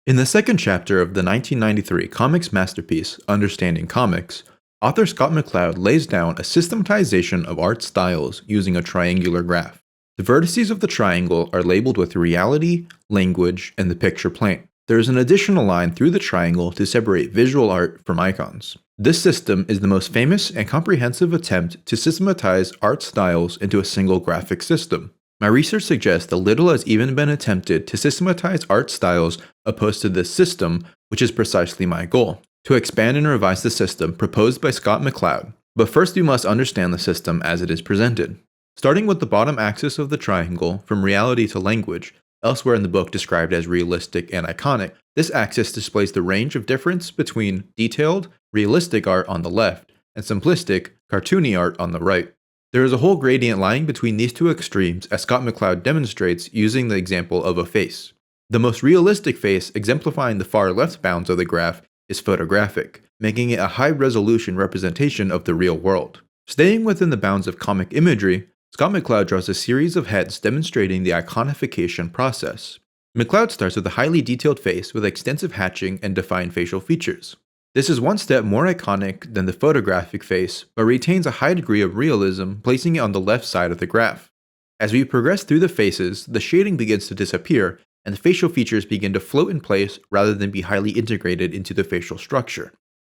In the second chapter of the 1993 comics masterpiece, Understanding Comics, author Scott McCloud lays down a systematization of art styles using a triangular graph. The vertices of the triangle are labeled with reality, language, and the picture plane. There is an additional line through the triangle to separate visual art from icons. This system is the most famous and comprehensive attempt to systematize art styles into a single graphic system. My research suggests that little has even been attempted to systematize art styles opposed to this system, which is precisely my goal, to expand and revise the system proposed by Scott McCloud. But first we must understand the system as it is presented. Starting with the bottom axis of the triangle, from reality to language, elsewhere in the book described as realistic and iconic, this axis displays the range of difference between detailed, realistic art on the left, and simplistic, cartoony art on the right. There is a whole gradient lying between these two extremes, as Scott McCloud demonstrates using the example of a face. The most realistic face, exemplifying the far left bounds of the graph, is photographic, making it a high-resolution representation of the real world. Staying within the bounds of comic imagery, Scott McCloud draws a series of heads demonstrating the iconification process. McCloud starts with a highly detailed face with extensive hatching and defined facial features. This is one step more iconic than the photographic face, but retains a high degree of realism, placing it on the left side of the graph. As we progress through the faces, the shading begins to disappear, and the facial features begin to float in place rather than be highly integrated into the facial structure.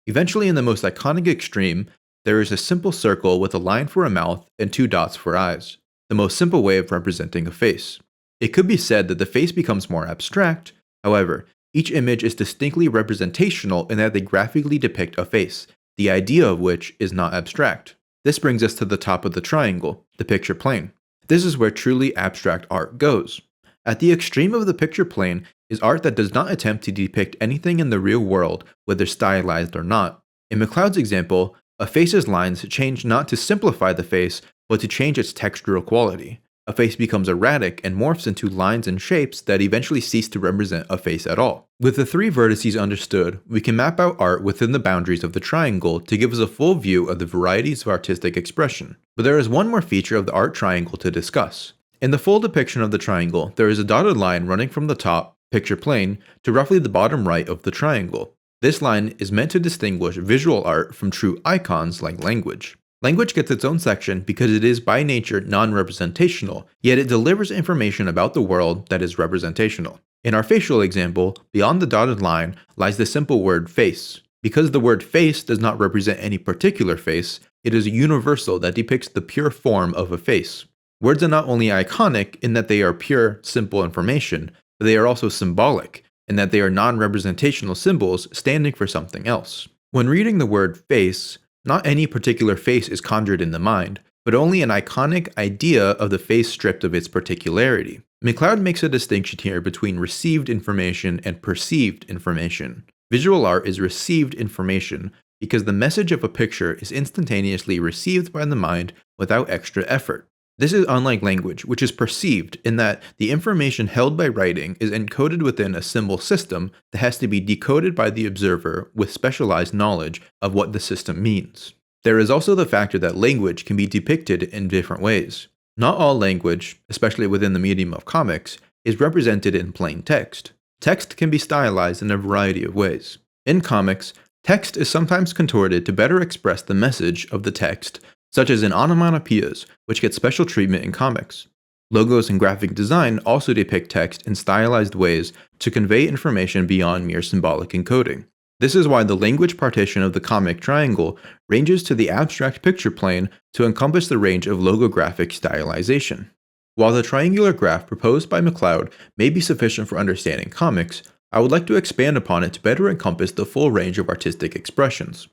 Eventually, in the most iconic extreme, there is a simple circle with a line for a mouth and two dots for eyes, the most simple way of representing a face. It could be said that the face becomes more abstract. However, each image is distinctly representational in that they graphically depict a face, the idea of which is not abstract. This brings us to the top of the triangle, the picture plane. This is where truly abstract art goes. At the extreme of the picture plane is art that does not attempt to depict anything in the real world, whether stylized or not. In McCloud's example, a face's lines change not to simplify the face, but to change its textural quality. A face becomes erratic and morphs into lines and shapes that eventually cease to represent a face at all. With the three vertices understood, we can map out art within the boundaries of the triangle to give us a full view of the varieties of artistic expression. But there is one more feature of the art triangle to discuss. In the full depiction of the triangle, there is a dotted line running from the top, picture plane, to roughly the bottom right of the triangle. This line is meant to distinguish visual art from true icons like language. Language gets its own section because it is by nature non-representational, yet it delivers information about the world that is representational. In our facial example, beyond the dotted line lies the simple word face. Because the word face does not represent any particular face, it is a universal that depicts the pure form of a face. Words are not only iconic in that they are pure, simple information, but they are also symbolic in that they are non-representational symbols standing for something else. When reading the word face, not any particular face is conjured in the mind, but only an iconic idea of the face stripped of its particularity. McCloud makes a distinction here between received information and perceived information. Visual art is received information because the message of a picture is instantaneously received by the mind without extra effort. This is unlike language, which is perceived in that the information held by writing is encoded within a symbol system that has to be decoded by the observer with specialized knowledge of what the system means. There is also the factor that language can be depicted in different ways. Not all language, especially within the medium of comics, is represented in plain text. Text can be stylized in a variety of ways. In comics, text is sometimes contorted to better express the message of the text, such as in onomatopoeias, which get special treatment in comics. Logos and graphic design also depict text in stylized ways to convey information beyond mere symbolic encoding. This is why the language partition of the comic triangle ranges to the abstract picture plane to encompass the range of logographic stylization. While the triangular graph proposed by McCloud may be sufficient for understanding comics, I would like to expand upon it to better encompass the full range of artistic expressions.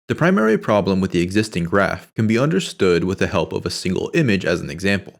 The primary problem with the existing graph can be understood with the help of a single image as an example.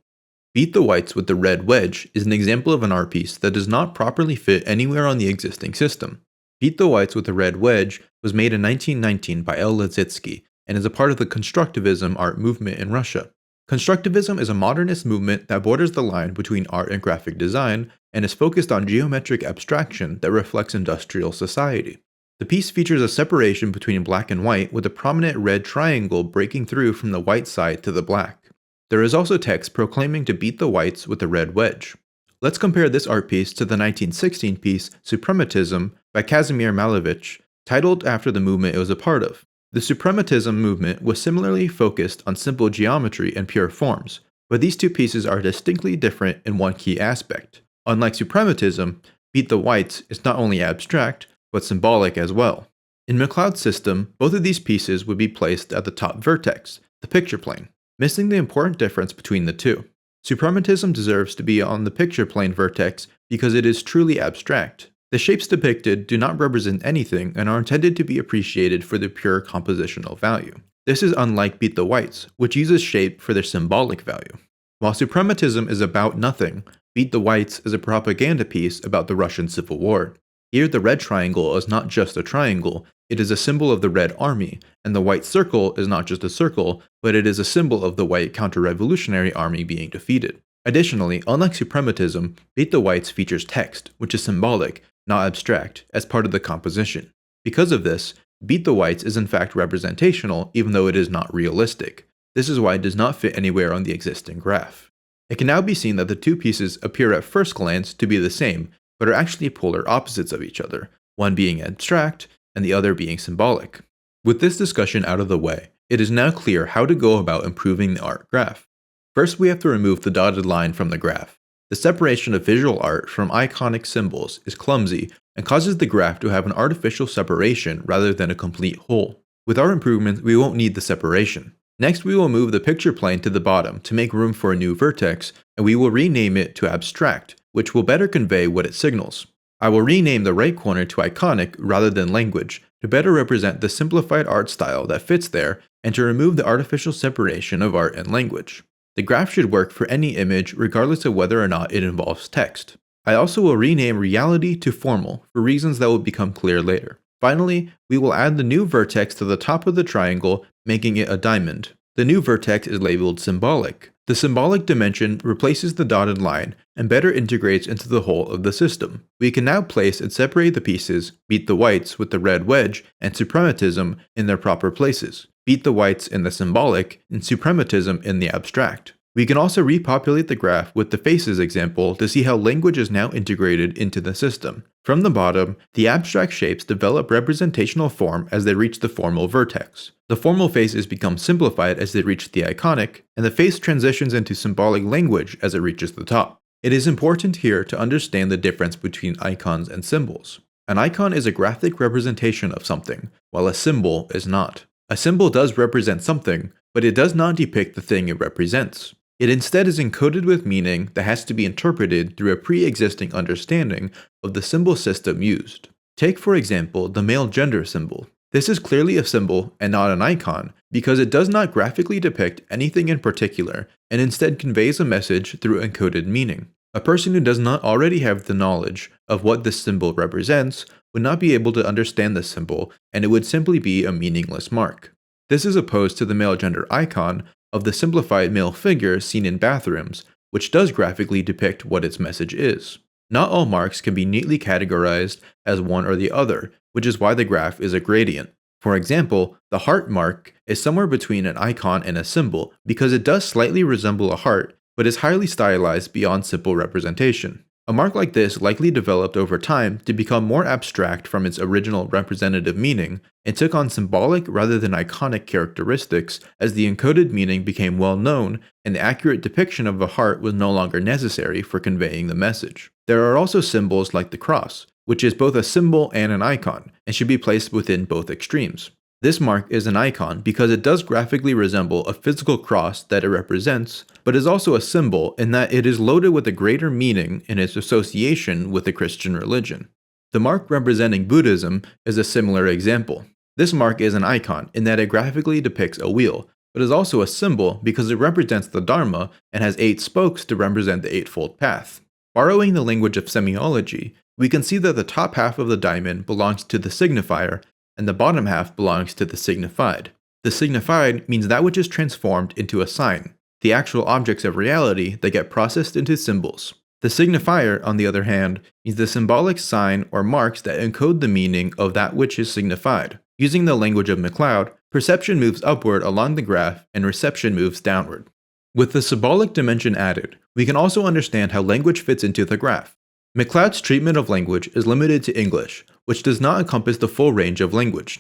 Beat the Whites with the Red Wedge is an example of an art piece that does not properly fit anywhere on the existing system. Beat the Whites with the Red Wedge was made in 1919 by L. Lissitzky and is a part of the Constructivism art movement in Russia. Constructivism is a modernist movement that borders the line between art and graphic design and is focused on geometric abstraction that reflects industrial society. The piece features a separation between black and white with a prominent red triangle breaking through from the white side to the black. There is also text proclaiming to beat the whites with the red wedge. let's compare this art piece to the 1916 piece Suprematism by Kazimir Malevich, titled after the movement it was a part of. The Suprematism movement was similarly focused on simple geometry and pure forms, but these two pieces are distinctly different in one key aspect. Unlike Suprematism, Beat the Whites is not only abstract, but symbolic as well. In McCloud's system, both of these pieces would be placed at the top vertex, the picture plane, missing the important difference between the two. Suprematism deserves to be on the picture plane vertex because it is truly abstract. The shapes depicted do not represent anything and are intended to be appreciated for their pure compositional value. This is unlike Beat the Whites, which uses shape for their symbolic value. While Suprematism is about nothing, Beat the Whites is a propaganda piece about the Russian Civil War. Here the red triangle is not just a triangle, it is a symbol of the Red Army, and the white circle is not just a circle, but it is a symbol of the white counter-revolutionary army being defeated. Additionally, unlike Suprematism, Beat the Whites features text, which is symbolic, not abstract, as part of the composition. Because of this, Beat the Whites is in fact representational even though it is not realistic. This is why it does not fit anywhere on the existing graph. It can now be seen that the two pieces appear at first glance to be the same, but are actually polar opposites of each other, one being abstract and the other being symbolic. With this discussion out of the way, it is now clear how to go about improving the art graph. First, we have to remove the dotted line from the graph. The separation of visual art from iconic symbols is clumsy and causes the graph to have an artificial separation rather than a complete whole. With our improvements, we won't need the separation. Next, we will move the picture plane to the bottom to make room for a new vertex, and we will rename it to abstract, which will better convey what it signals. I will rename the right corner to iconic rather than language to better represent the simplified art style that fits there and to remove the artificial separation of art and language. The graph should work for any image regardless of whether or not it involves text. I also will rename reality to formal for reasons that will become clear later. Finally, we will add the new vertex to the top of the triangle, making it a diamond. The new vertex is labeled symbolic. The symbolic dimension replaces the dotted line and better integrates into the whole of the system. We can now place and separate the pieces, Beat the Whites with the red wedge, and Suprematism in their proper places. Beat the Whites in the symbolic, and Suprematism in the abstract. We can also repopulate the graph with the faces example to see how language is now integrated into the system. From the bottom, the abstract shapes develop representational form as they reach the formal vertex. The formal faces become simplified as they reach the iconic, and the face transitions into symbolic language as it reaches the top. It is important here to understand the difference between icons and symbols. An icon is a graphic representation of something, while a symbol is not. A symbol does represent something, but it does not depict the thing it represents. It instead is encoded with meaning that has to be interpreted through a pre-existing understanding of the symbol system used. Take, for example, the male gender symbol. This is clearly a symbol and not an icon because it does not graphically depict anything in particular and instead conveys a message through encoded meaning. A person who does not already have the knowledge of what this symbol represents would not be able to understand this symbol, and it would simply be a meaningless mark. This is opposed to the male gender icon of the simplified male figure seen in bathrooms, which does graphically depict what its message is. Not all marks can be neatly categorized as one or the other, which is why the graph is a gradient. For example, the heart mark is somewhere between an icon and a symbol because it does slightly resemble a heart, but is highly stylized beyond simple representation. A mark like this likely developed over time to become more abstract from its original representative meaning and took on symbolic rather than iconic characteristics as the encoded meaning became well known and the accurate depiction of a heart was no longer necessary for conveying the message. There are also symbols like the cross, which is both a symbol and an icon, and should be placed within both extremes. This mark is an icon because it does graphically resemble a physical cross that it represents, but is also a symbol in that it is loaded with a greater meaning in its association with the Christian religion. The mark representing Buddhism is a similar example. This mark is an icon in that it graphically depicts a wheel, but is also a symbol because it represents the Dharma and has 8 spokes to represent the Eightfold Path. Borrowing the language of Semiology, we can see that the top half of the diamond belongs to the signifier and the bottom half belongs to the signified. The signified means that which is transformed into a sign, the actual objects of reality that get processed into symbols. The signifier, on the other hand, means the symbolic sign or marks that encode the meaning of that which is signified. Using the language of McCloud, perception moves upward along the graph and reception moves downward. With the symbolic dimension added, we can also understand how language fits into the graph. McCloud's treatment of language is limited to English, which does not encompass the full range of language.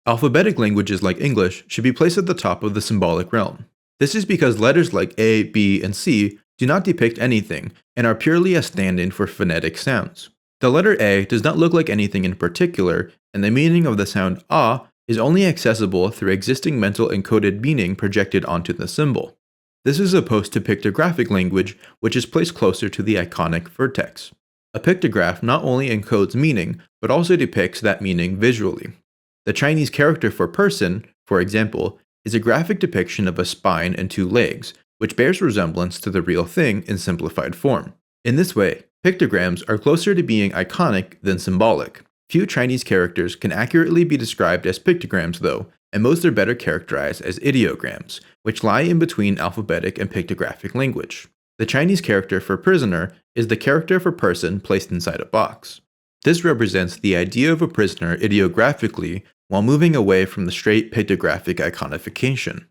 Alphabetic languages like English should be placed at the top of the symbolic realm. This is because letters like A, B, and C do not depict anything and are purely a stand-in for phonetic sounds. The letter A does not look like anything in particular, and the meaning of the sound ah is only accessible through existing mental encoded meaning projected onto the symbol. This is opposed to pictographic language, which is placed closer to the iconic vertex. A pictograph not only encodes meaning, but also depicts that meaning visually. The Chinese character for person, for example, is a graphic depiction of a spine and two legs, which bears resemblance to the real thing in simplified form. In this way, pictograms are closer to being iconic than symbolic. Few Chinese characters can accurately be described as pictograms though, and most are better characterized as ideograms, which lie in between alphabetic and pictographic language. The Chinese character for prisoner is the character for person placed inside a box. This represents the idea of a prisoner ideographically while moving away from the straight pictographic iconification.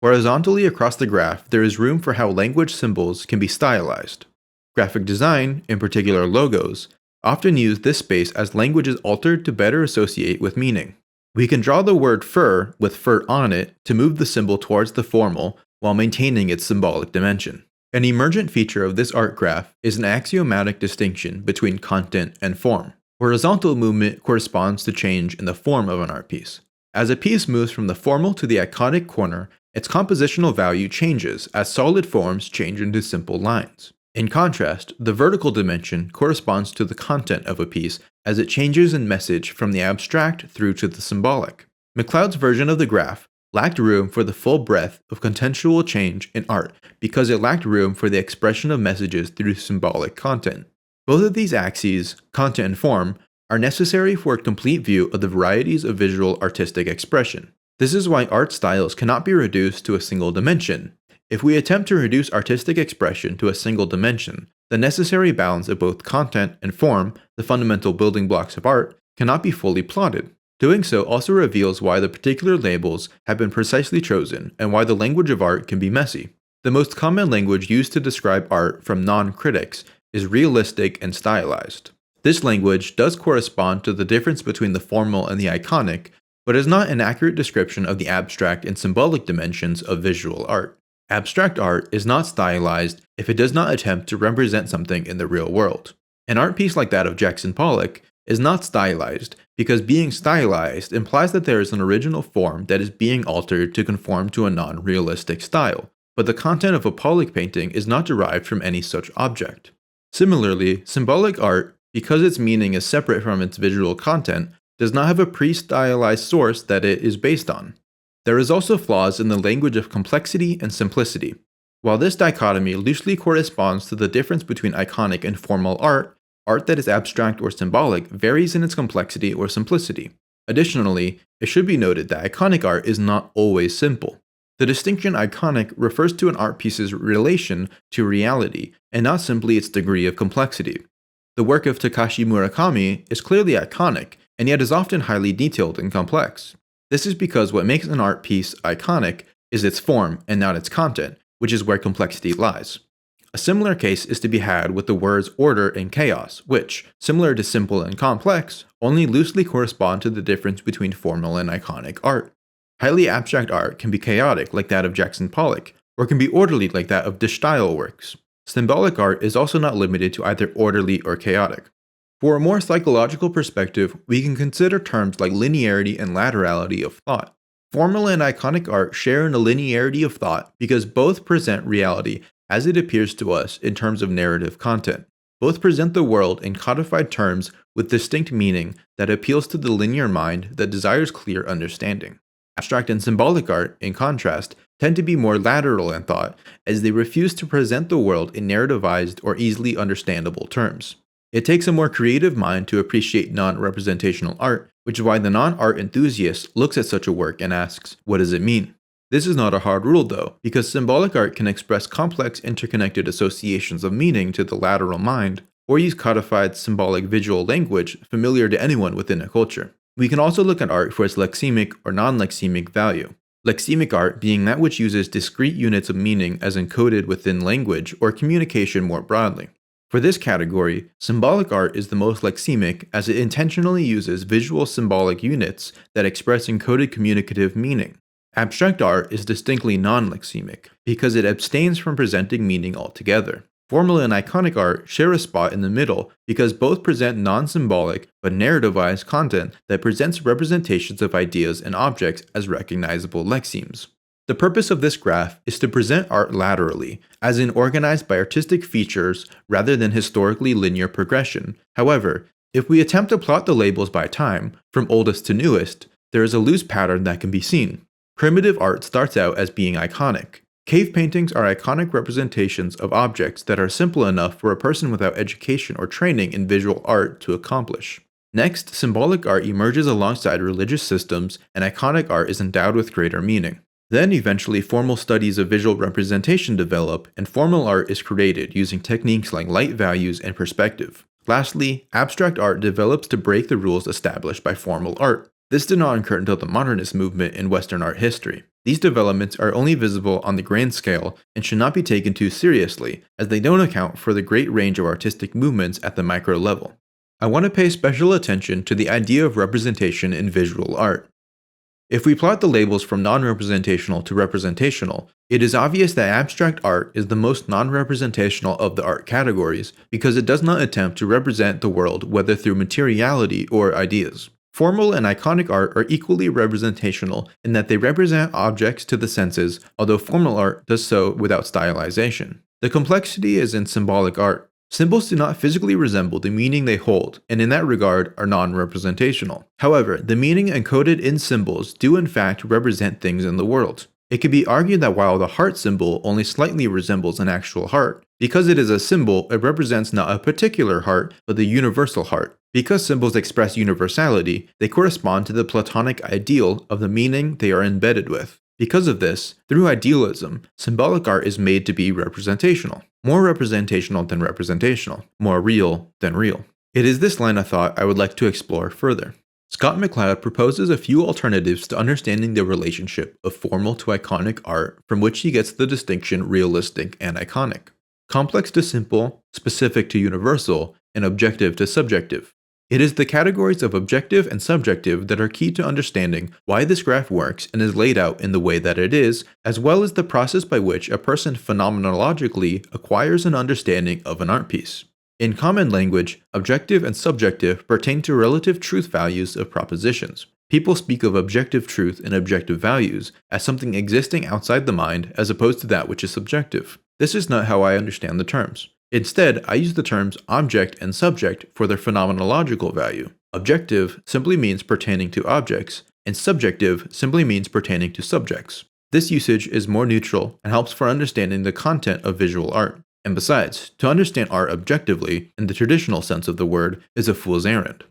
Horizontally across the graph, there is room for how language symbols can be stylized. Graphic design, in particular logos, often use this space as language is altered to better associate with meaning. We can draw the word fur with fur on it to move the symbol towards the formal while maintaining its symbolic dimension. An emergent feature of this art graph is an axiomatic distinction between content and form. Horizontal movement corresponds to change in the form of an art piece. As a piece moves from the formal to the iconic corner, its compositional value changes as solid forms change into simple lines. In contrast, the vertical dimension corresponds to the content of a piece as it changes in message from the abstract through to the symbolic. McCloud's version of the graph lacked room for the full breadth of contextual change in art because it lacked room for the expression of messages through symbolic content. Both of these axes, content and form, are necessary for a complete view of the varieties of visual artistic expression. This is why art styles cannot be reduced to a single dimension. If we attempt to reduce artistic expression to a single dimension, the necessary balance of both content and form, the fundamental building blocks of art, cannot be fully plotted. Doing so also reveals why the particular labels have been precisely chosen and why the language of art can be messy. The most common language used to describe art from non-critics is realistic and stylized. This language does correspond to the difference between the formal and the iconic, but is not an accurate description of the abstract and symbolic dimensions of visual art. Abstract art is not stylized if it does not attempt to represent something in the real world. An art piece like that of Jackson Pollock is not stylized because being stylized implies that there is an original form that is being altered to conform to a non-realistic style, but the content of a Pollock painting is not derived from any such object. Similarly, symbolic art, because its meaning is separate from its visual content, does not have a pre-stylized source that it is based on. There is also flaws in the language of complexity and simplicity. While this dichotomy loosely corresponds to the difference between iconic and formal art, art that is abstract or symbolic varies in its complexity or simplicity. Additionally, it should be noted that iconic art is not always simple. The distinction iconic refers to an art piece's relation to reality, and not simply its degree of complexity. The work of Takashi Murakami is clearly iconic, and yet is often highly detailed and complex. This is because what makes an art piece iconic is its form and not its content, which is where complexity lies. A similar case is to be had with the words order and chaos, which, similar to simple and complex, only loosely correspond to the difference between formal and iconic art. Highly abstract art can be chaotic like that of Jackson Pollock, or can be orderly like that of De Stijl works. Symbolic art is also not limited to either orderly or chaotic. For a more psychological perspective, we can consider terms like linearity and laterality of thought. Formal and iconic art share in a linearity of thought because both present reality as it appears to us in terms of narrative content. Both present the world in codified terms with distinct meaning that appeals to the linear mind that desires clear understanding. Abstract and symbolic art, in contrast, tend to be more lateral in thought, as they refuse to present the world in narrativized or easily understandable terms. It takes a more creative mind to appreciate non-representational art, which is why the non-art enthusiast looks at such a work and asks, what does it mean? This is not a hard rule though, because symbolic art can express complex interconnected associations of meaning to the lateral mind, or use codified symbolic visual language familiar to anyone within a culture. We can also look at art for its lexemic or non-lexemic value. Lexemic art being that which uses discrete units of meaning as encoded within language or communication more broadly. For this category, symbolic art is the most lexemic as it intentionally uses visual symbolic units that express encoded communicative meaning. Abstract art is distinctly non-lexemic because it abstains from presenting meaning altogether. Formal and iconic art share a spot in the middle because both present non-symbolic but narrativized content that presents representations of ideas and objects as recognizable lexemes. The purpose of this graph is to present art laterally, as in organized by artistic features rather than historically linear progression. However, if we attempt to plot the labels by time, from oldest to newest, there is a loose pattern that can be seen. Primitive art starts out as being iconic. Cave paintings are iconic representations of objects that are simple enough for a person without education or training in visual art to accomplish. Next, symbolic art emerges alongside religious systems, and iconic art is endowed with greater meaning. Then eventually formal studies of visual representation develop, and formal art is created using techniques like light values and perspective. Lastly, abstract art develops to break the rules established by formal art. This did not occur until the modernist movement in Western art history. These developments are only visible on the grand scale and should not be taken too seriously, as they don't account for the great range of artistic movements at the micro level. I want to pay special attention to the idea of representation in visual art. If we plot the labels from non-representational to representational, it is obvious that abstract art is the most non-representational of the art categories because it does not attempt to represent the world whether through materiality or ideas. Formal and iconic art are equally representational in that they represent objects to the senses, although formal art does so without stylization. The complexity is in symbolic art. Symbols do not physically resemble the meaning they hold, and in that regard are non-representational. However, the meaning encoded in symbols do in fact represent things in the world. It could be argued that while the heart symbol only slightly resembles an actual heart, because it is a symbol, it represents not a particular heart, but the universal heart. Because symbols express universality, they correspond to the Platonic ideal of the meaning they are embedded with. Because of this, through idealism, symbolic art is made to be representational. More representational than representational. More real than real. It is this line of thought I would like to explore further. Scott McCloud proposes a few alternatives to understanding the relationship of formal to iconic art, from which he gets the distinction realistic and iconic. Complex to simple, specific to universal, and objective to subjective. It is the categories of objective and subjective that are key to understanding why this graph works and is laid out in the way that it is, as well as the process by which a person phenomenologically acquires an understanding of an art piece. In common language, objective and subjective pertain to relative truth values of propositions. People speak of objective truth and objective values as something existing outside the mind as opposed to that which is subjective. This is not how I understand the terms. Instead, I use the terms object and subject for their phenomenological value. Objective simply means pertaining to objects, and subjective simply means pertaining to subjects. This usage is more neutral and helps for understanding the content of visual art. And besides, to understand art objectively, in the traditional sense of the word, is a fool's errand.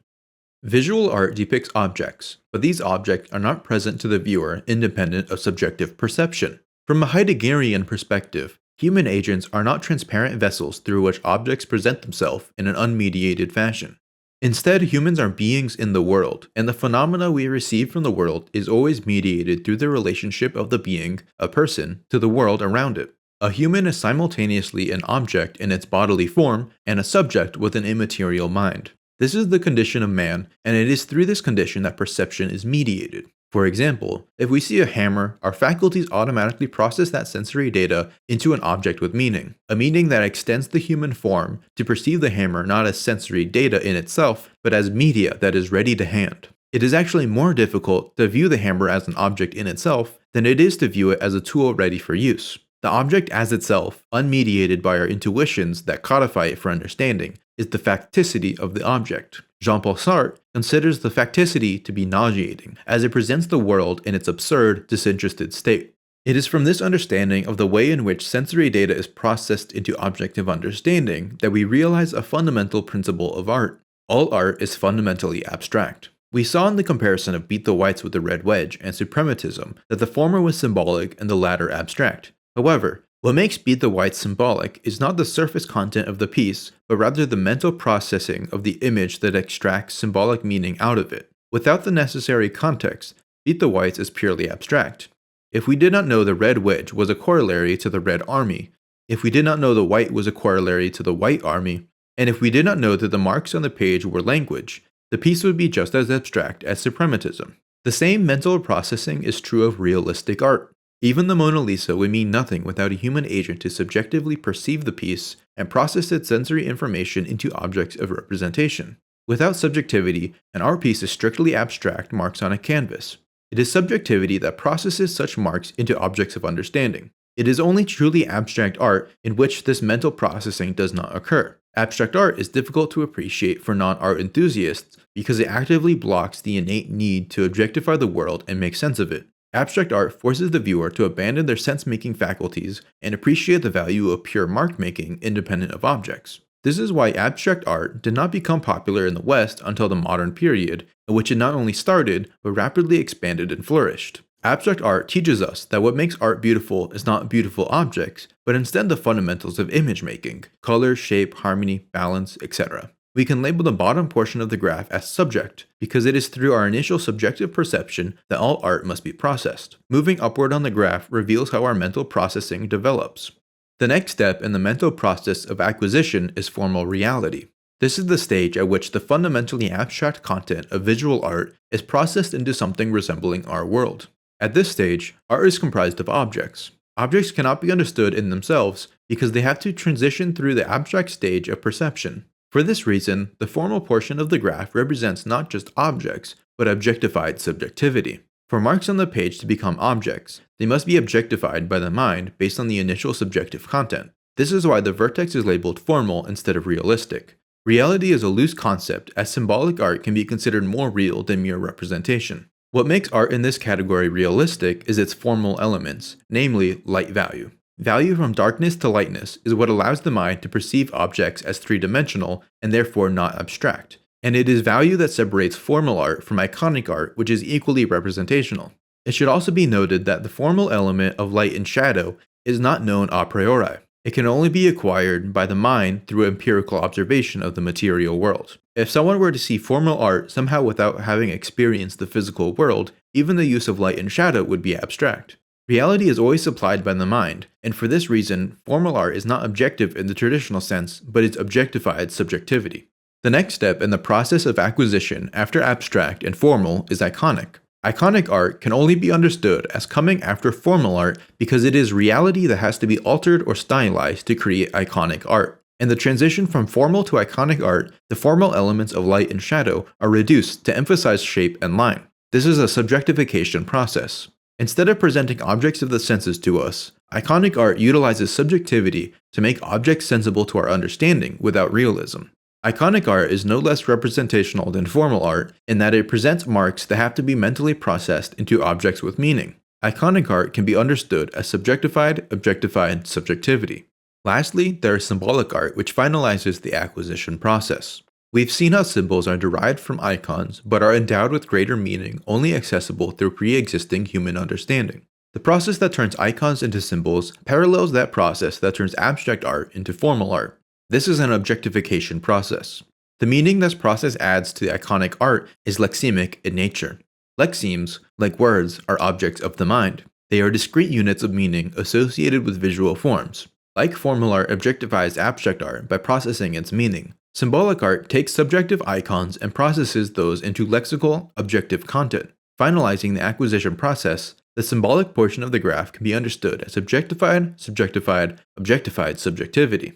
Visual art depicts objects, but these objects are not present to the viewer independent of subjective perception. From a Heideggerian perspective, human agents are not transparent vessels through which objects present themselves in an unmediated fashion. Instead, humans are beings in the world, and the phenomena we receive from the world is always mediated through the relationship of the being, a person, to the world around it. A human is simultaneously an object in its bodily form and a subject with an immaterial mind. This is the condition of man, and it is through this condition that perception is mediated. For example, if we see a hammer, our faculties automatically process that sensory data into an object with meaning, a meaning that extends the human form to perceive the hammer not as sensory data in itself, but as media that is ready to hand. It is actually more difficult to view the hammer as an object in itself than it is to view it as a tool ready for use. The object as itself, unmediated by our intuitions that codify it for understanding, is the facticity of the object. Jean-Paul Sartre considers the facticity to be nauseating, as it presents the world in its absurd, disinterested state. It is from this understanding of the way in which sensory data is processed into objective understanding that we realize a fundamental principle of art. All art is fundamentally abstract. We saw in the comparison of Beat the Whites with the Red Wedge and Suprematism that the former was symbolic and the latter abstract. However, what makes Beat the Whites symbolic is not the surface content of the piece, but rather the mental processing of the image that extracts symbolic meaning out of it. Without the necessary context, Beat the Whites is purely abstract. If we did not know the red wedge was a corollary to the Red Army, if we did not know the white was a corollary to the White Army, and if we did not know that the marks on the page were language, the piece would be just as abstract as Suprematism. The same mental processing is true of realistic art. Even the Mona Lisa would mean nothing without a human agent to subjectively perceive the piece and process its sensory information into objects of representation. Without subjectivity, an art piece is strictly abstract marks on a canvas. It is subjectivity that processes such marks into objects of understanding. It is only truly abstract art in which this mental processing does not occur. Abstract art is difficult to appreciate for non-art enthusiasts because it actively blocks the innate need to objectify the world and make sense of it. Abstract art forces the viewer to abandon their sense-making faculties and appreciate the value of pure mark-making independent of objects. This is why abstract art did not become popular in the West until the modern period, in which it not only started, but rapidly expanded and flourished. Abstract art teaches us that what makes art beautiful is not beautiful objects, but instead the fundamentals of image making: color, shape, harmony, balance, etc. We can label the bottom portion of the graph as subject, because it is through our initial subjective perception that all art must be processed. Moving upward on the graph reveals how our mental processing develops. The next step in the mental process of acquisition is formal reality. This is the stage at which the fundamentally abstract content of visual art is processed into something resembling our world. At this stage, art is comprised of objects. Objects cannot be understood in themselves because they have to transition through the abstract stage of perception. For this reason, the formal portion of the graph represents not just objects, but objectified subjectivity. For marks on the page to become objects, they must be objectified by the mind based on the initial subjective content. This is why the vertex is labeled formal instead of realistic. Reality is a loose concept, as symbolic art can be considered more real than mere representation. What makes art in this category realistic is its formal elements, namely light value. Value from darkness to lightness is what allows the mind to perceive objects as three-dimensional and therefore not abstract. And it is value that separates formal art from iconic art, which is equally representational. It should also be noted that the formal element of light and shadow is not known a priori. It can only be acquired by the mind through empirical observation of the material world. If someone were to see formal art somehow without having experienced the physical world, even the use of light and shadow would be abstract. Reality is always supplied by the mind, and for this reason, formal art is not objective in the traditional sense, but is objectified subjectivity. The next step in the process of acquisition after abstract and formal is iconic. Iconic art can only be understood as coming after formal art because it is reality that has to be altered or stylized to create iconic art. In the transition from formal to iconic art, the formal elements of light and shadow are reduced to emphasize shape and line. This is a subjectification process. Instead of presenting objects of the senses to us, iconic art utilizes subjectivity to make objects sensible to our understanding without realism. Iconic art is no less representational than formal art in that it presents marks that have to be mentally processed into objects with meaning. Iconic art can be understood as subjectified, objectified subjectivity. Lastly, there is symbolic art, which finalizes the acquisition process. We've seen how symbols are derived from icons, but are endowed with greater meaning only accessible through pre-existing human understanding. The process that turns icons into symbols parallels that process that turns abstract art into formal art. This is an objectification process. The meaning this process adds to the iconic art is lexemic in nature. Lexemes, like words, are objects of the mind. They are discrete units of meaning associated with visual forms. Like formal art objectifies abstract art by processing its meaning, symbolic art takes subjective icons and processes those into lexical, objective content. Finalizing the acquisition process, the symbolic portion of the graph can be understood as objectified, subjectified, objectified subjectivity.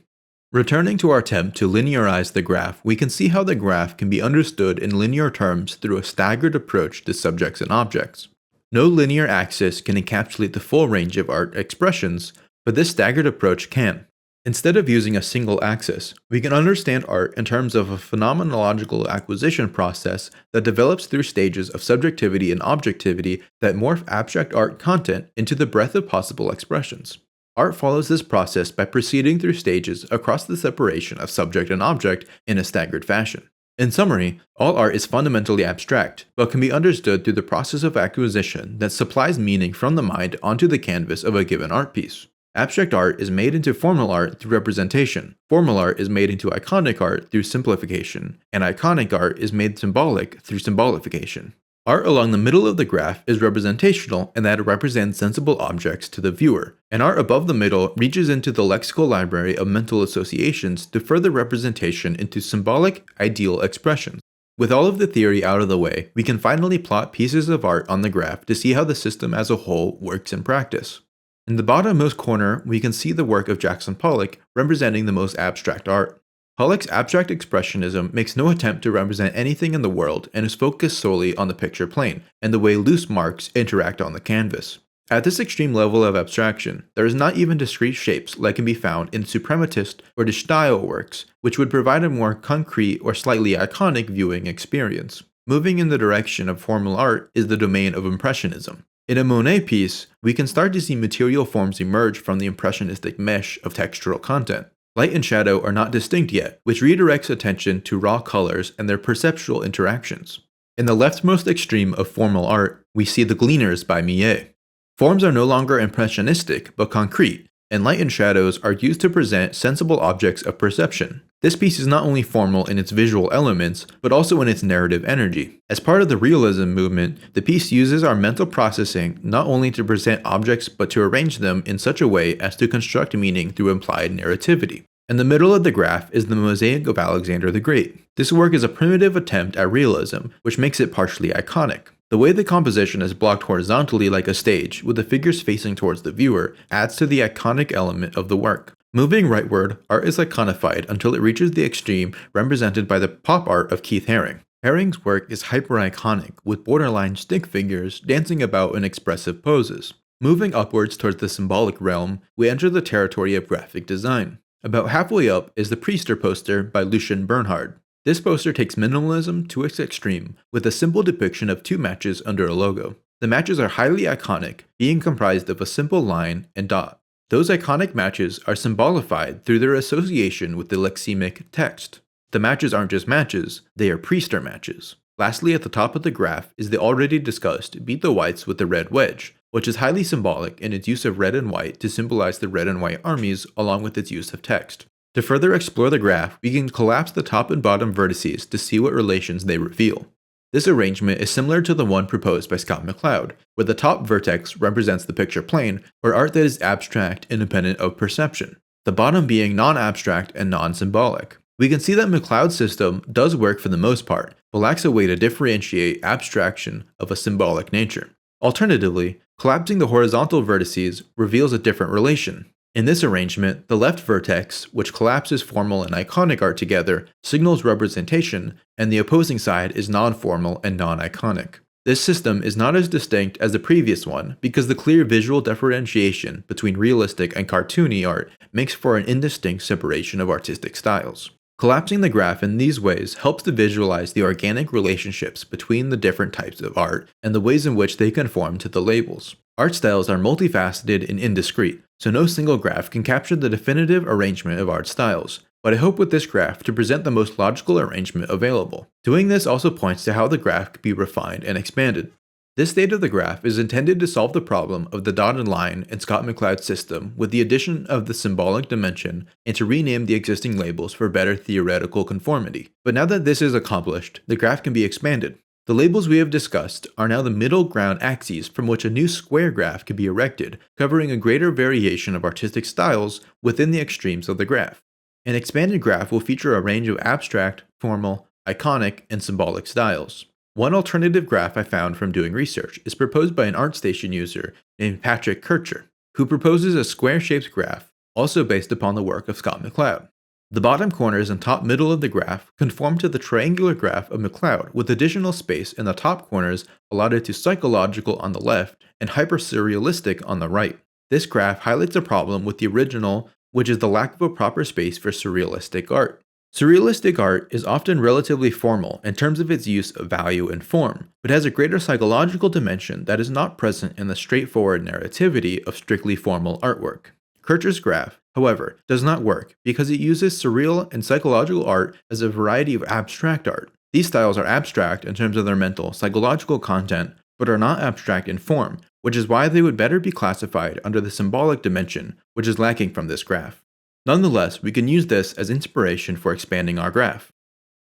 Returning to our attempt to linearize the graph, we can see how the graph can be understood in linear terms through a staggered approach to subjects and objects. No linear axis can encapsulate the full range of art expressions, but this staggered approach can. Instead of using a single axis, we can understand art in terms of a phenomenological acquisition process that develops through stages of subjectivity and objectivity that morph abstract art content into the breadth of possible expressions. Art follows this process by proceeding through stages across the separation of subject and object in a staggered fashion. In summary, all art is fundamentally abstract, but can be understood through the process of acquisition that supplies meaning from the mind onto the canvas of a given art piece. Abstract art is made into formal art through representation, formal art is made into iconic art through simplification, and iconic art is made symbolic through symbolification. Art along the middle of the graph is representational in that it represents sensible objects to the viewer, and art above the middle reaches into the lexical library of mental associations to further representation into symbolic, ideal expressions. With all of the theory out of the way, we can finally plot pieces of art on the graph to see how the system as a whole works in practice. In the bottommost corner, we can see the work of Jackson Pollock representing the most abstract art. Pollock's abstract expressionism makes no attempt to represent anything in the world and is focused solely on the picture plane and the way loose marks interact on the canvas. At this extreme level of abstraction, there is not even discrete shapes like can be found in suprematist or de style works, which would provide a more concrete or slightly iconic viewing experience. Moving in the direction of formal art is the domain of Impressionism. In a Monet piece, we can start to see material forms emerge from the impressionistic mesh of textural content. Light and shadow are not distinct yet, which redirects attention to raw colors and their perceptual interactions. In the leftmost extreme of formal art, we see The Gleaners by Millet. Forms are no longer impressionistic, but concrete, and light and shadows are used to present sensible objects of perception. This piece is not only formal in its visual elements, but also in its narrative energy. As part of the realism movement, the piece uses our mental processing not only to present objects, but to arrange them in such a way as to construct meaning through implied narrativity. In the middle of the graph is the Mosaic of Alexander the Great. This work is a primitive attempt at realism, which makes it partially iconic. The way the composition is blocked horizontally like a stage, with the figures facing towards the viewer, adds to the iconic element of the work. Moving rightward, art is iconified until it reaches the extreme represented by the pop art of Keith Haring. Haring's work is hyper-iconic, with borderline stick figures dancing about in expressive poses. Moving upwards towards the symbolic realm, we enter the territory of graphic design. About halfway up is the Priester poster by Lucien Bernhard. This poster takes minimalism to its extreme, with a simple depiction of two matches under a logo. The matches are highly iconic, being comprised of a simple line and dot. Those iconic matches are symbolified through their association with the lexemic text. The matches aren't just matches, they are Priester matches. Lastly, at the top of the graph is the already discussed Beat the Whites with the Red Wedge, which is highly symbolic in its use of red and white to symbolize the red and white armies along with its use of text. To further explore the graph, we can collapse the top and bottom vertices to see what relations they reveal. This arrangement is similar to the one proposed by Scott McCloud, where the top vertex represents the picture plane, or art that is abstract independent of perception, the bottom being non-abstract and non-symbolic. We can see that McCloud's system does work for the most part, but lacks a way to differentiate abstraction of a symbolic nature. Alternatively, collapsing the horizontal vertices reveals a different relation. In this arrangement, the left vertex, which collapses formal and iconic art together, signals representation, and the opposing side is non-formal and non-iconic. This system is not as distinct as the previous one because the clear visual differentiation between realistic and cartoony art makes for an indistinct separation of artistic styles. Collapsing the graph in these ways helps to visualize the organic relationships between the different types of art and the ways in which they conform to the labels. Art styles are multifaceted and indiscrete, so no single graph can capture the definitive arrangement of art styles, but I hope with this graph to present the most logical arrangement available. Doing this also points to how the graph could be refined and expanded. This state of the graph is intended to solve the problem of the dotted line in Scott McCloud's system with the addition of the symbolic dimension and to rename the existing labels for better theoretical conformity. But now that this is accomplished, the graph can be expanded. The labels we have discussed are now the middle ground axes from which a new square graph can be erected, covering a greater variation of artistic styles within the extremes of the graph. An expanded graph will feature a range of abstract, formal, iconic, and symbolic styles. One alternative graph I found from doing research is proposed by an ArtStation user named Patrick Kercher, who proposes a square-shaped graph, also based upon the work of Scott McCloud. The bottom corners and top middle of the graph conform to the triangular graph of McCloud, with additional space in the top corners allotted to psychological on the left and hyper-surrealistic on the right. This graph highlights a problem with the original, which is the lack of a proper space for surrealistic art. Surrealistic art is often relatively formal in terms of its use of value and form, but has a greater psychological dimension that is not present in the straightforward narrativity of strictly formal artwork. Kercher's graph, however, does not work because it uses surreal and psychological art as a variety of abstract art. These styles are abstract in terms of their mental, psychological content, but are not abstract in form, which is why they would better be classified under the symbolic dimension, which is lacking from this graph. Nonetheless, we can use this as inspiration for expanding our graph.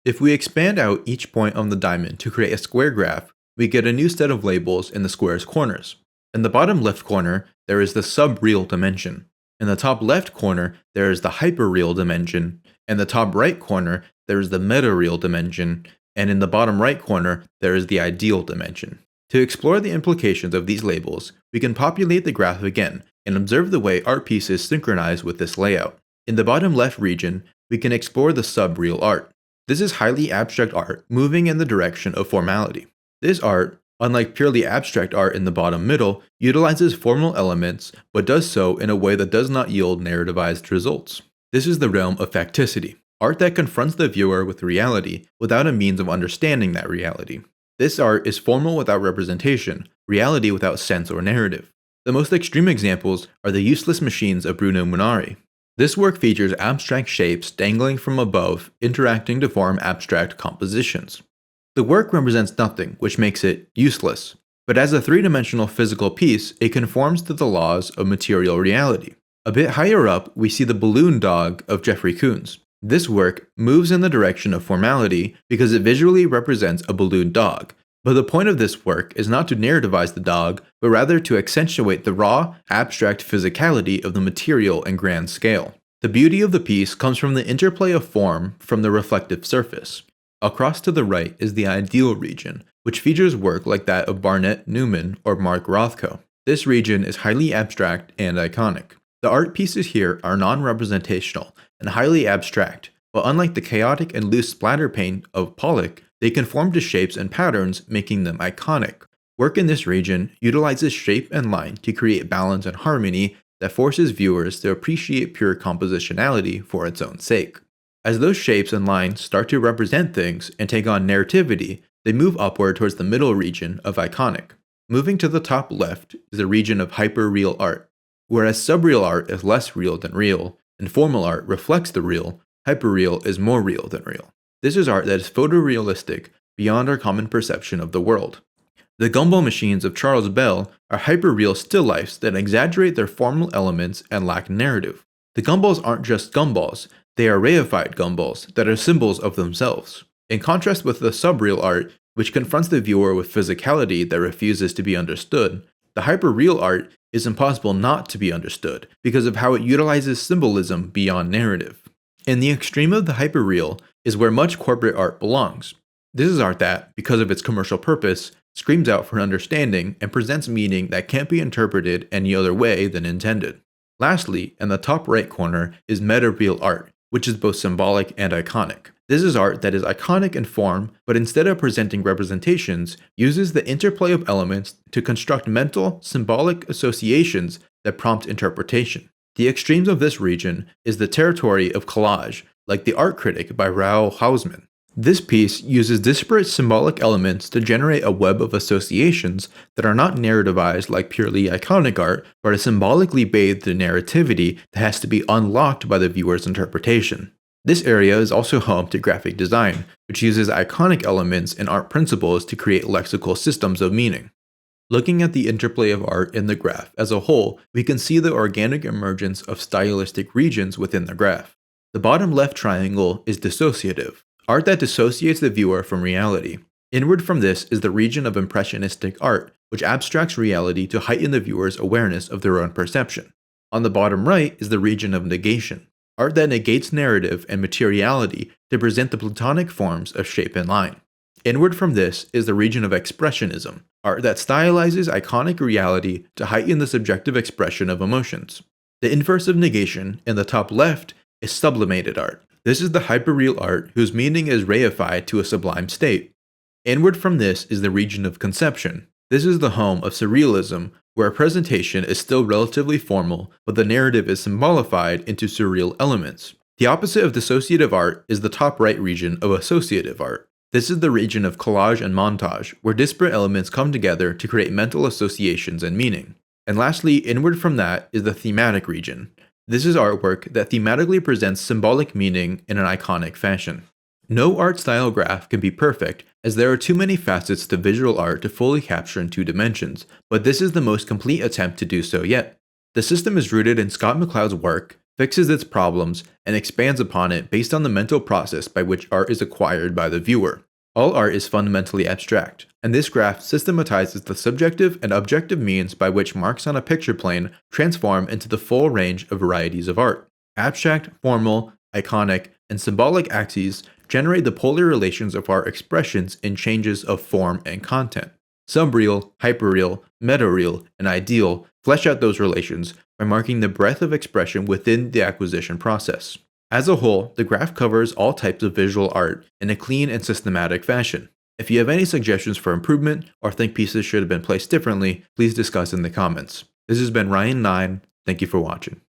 If we expand out each point on the diamond to create a square graph, we get a new set of labels in the square's corners. In the bottom left corner, there is the subreal dimension. In the top left corner, there is the hyperreal dimension. In the top right corner, there is the metareal dimension. And in the bottom right corner, there is the ideal dimension. To explore the implications of these labels, we can populate the graph again and observe the way art pieces synchronize with this layout. In the bottom left region, we can explore the subreal art. This is highly abstract art moving in the direction of formality. This art, unlike purely abstract art in the bottom middle, utilizes formal elements but does so in a way that does not yield narrativized results. This is the realm of facticity, art that confronts the viewer with reality without a means of understanding that reality. This art is formal without representation, reality without sense or narrative. The most extreme examples are the Useless Machines of Bruno Munari. This work features abstract shapes dangling from above, interacting to form abstract compositions. The work represents nothing, which makes it useless, but as a three-dimensional physical piece, it conforms to the laws of material reality. A bit higher up, we see the Balloon Dog of Jeffrey Koons. This work moves in the direction of formality because it visually represents a balloon dog, but the point of this work is not to narrativize the dog, but rather to accentuate the raw, abstract physicality of the material and grand scale. The beauty of the piece comes from the interplay of form from the reflective surface. Across to the right is the ideal region, which features work like that of Barnett Newman or Mark Rothko. This region is highly abstract and iconic. The art pieces here are non-representational and highly abstract, but unlike the chaotic and loose splatter paint of Pollock, they conform to shapes and patterns, making them iconic. Work in this region utilizes shape and line to create balance and harmony that forces viewers to appreciate pure compositionality for its own sake. As those shapes and lines start to represent things and take on narrativity, they move upward towards the middle region of iconic. Moving to the top left is the region of hyperreal art. Whereas subreal art is less real than real, and formal art reflects the real, hyperreal is more real than real. This is art that is photorealistic beyond our common perception of the world. The Gumball Machines of Charles Bell are hyperreal still lifes that exaggerate their formal elements and lack narrative. The gumballs aren't just gumballs, they are reified gumballs that are symbols of themselves. In contrast with the subreal art, which confronts the viewer with physicality that refuses to be understood, the hyperreal art is impossible not to be understood because of how it utilizes symbolism beyond narrative. In the extreme of the hyperreal is where much corporate art belongs. This is art that, because of its commercial purpose, screams out for understanding and presents meaning that can't be interpreted any other way than intended. Lastly, in the top right corner is metareal art, which is both symbolic and iconic. This is art that is iconic in form, but instead of presenting representations, uses the interplay of elements to construct mental, symbolic associations that prompt interpretation. The extremes of this region is the territory of collage, like The Art Critic by Raoul Hausmann. This piece uses disparate symbolic elements to generate a web of associations that are not narrativized like purely iconic art, but are symbolically bathed in narrativity that has to be unlocked by the viewer's interpretation. This area is also home to graphic design, which uses iconic elements and art principles to create lexical systems of meaning. Looking at the interplay of art in the graph as a whole, we can see the organic emergence of stylistic regions within the graph. The bottom left triangle is dissociative, art that dissociates the viewer from reality. Inward from this is the region of impressionistic art, which abstracts reality to heighten the viewer's awareness of their own perception. On the bottom right is the region of negation, art that negates narrative and materiality to present the platonic forms of shape and line. Inward from this is the region of expressionism, art that stylizes iconic reality to heighten the subjective expression of emotions. The inverse of negation, in the top left, is sublimated art. This is the hyperreal art whose meaning is reified to a sublime state. Inward from this is the region of conception. This is the home of surrealism, where a presentation is still relatively formal, but the narrative is symbolified into surreal elements. The opposite of dissociative art is the top right region of associative art. This is the region of collage and montage, where disparate elements come together to create mental associations and meaning. And lastly, inward from that is the thematic region. This is artwork that thematically presents symbolic meaning in an iconic fashion. No art style graph can be perfect, as there are too many facets to visual art to fully capture in 2 dimensions, but this is the most complete attempt to do so yet. The system is rooted in Scott McCloud's work, fixes its problems, and expands upon it based on the mental process by which art is acquired by the viewer. All art is fundamentally abstract, and this graph systematizes the subjective and objective means by which marks on a picture plane transform into the full range of varieties of art. Abstract, formal, iconic, and symbolic axes generate the polar relations of our expressions in changes of form and content. Subreal, hyperreal, metareal, and ideal flesh out those relations by marking the breadth of expression within the acquisition process. As a whole, the graph covers all types of visual art in a clean and systematic fashion. If you have any suggestions for improvement or think pieces should have been placed differently, please discuss in the comments. This has been Ryan9. Thank you for watching.